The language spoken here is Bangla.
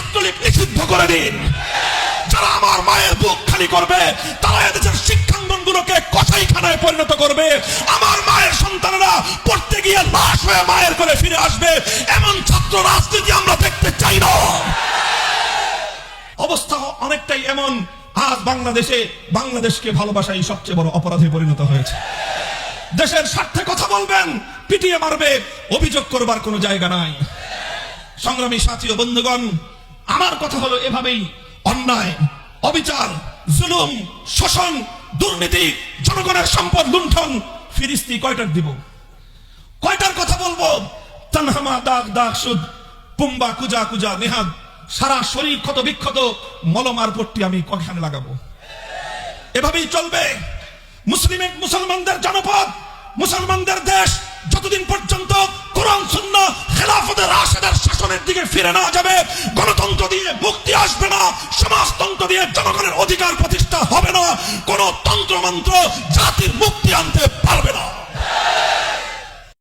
ছাত্রলীগ নিষিদ্ধ করে দিন। যারা আমার মায়ের বুক খালি করবে তারা এদেশের শিক্ষাঙ্গনগুলোকে কসাইখানায় পরিণত করবে। আমার মায়ের সন্তানেরা পড়তে গিয়ে লাশ হয়ে মায়ের কোলে ফিরে আসবে। এমন ছাত্র রাজনীতি আমরা দেখতে চাই না। অবস্থা অনেকটাই এমন, আজ বাংলাদেশকে ভালোবাসাই সবচেয়ে বড় অপরাধে পরিণত হয়েছে। দেশের স্বার্থে কথা বলবেন, পিটিয়ে মারবে, অভিযোগ করবার কোনো জায়গা নাই। সংগ্রামী সাথী ও বন্ধুগণ, আমার কথা হলো এভাবেই অন্যায়, অবিচার, জুলুম, শোষণ, দুর্নীতি, জনগণের সম্পদ লুণ্ঠন ফিরিস্তি কয়টার দিব? কয়টার কথা বলবো? তানহামা দাগ দাগ সুদ পুম্বা কুজা কুজা নেহাদ, সারা শরীর ক্ষত বিক্ষত, মলমার পট্টি আমি কয়খানে লাগাবো? এভাবেই চলবে। মুসলমানদের জনপদ, মুসলমানদের দেশ যতদিন পর্যন্ত কোরআন সুন্নাহ খেলাফতের রাশেদার শাসনের দিকে ফিরে না যাবে, গণতন্ত্র দিয়ে মুক্তি আসবে না, সমাজতন্ত্র দিয়ে জনগণের অধিকার প্রতিষ্ঠা হবে না, কোন তন্ত্রমন্ত্র জাতির মুক্তি আনতে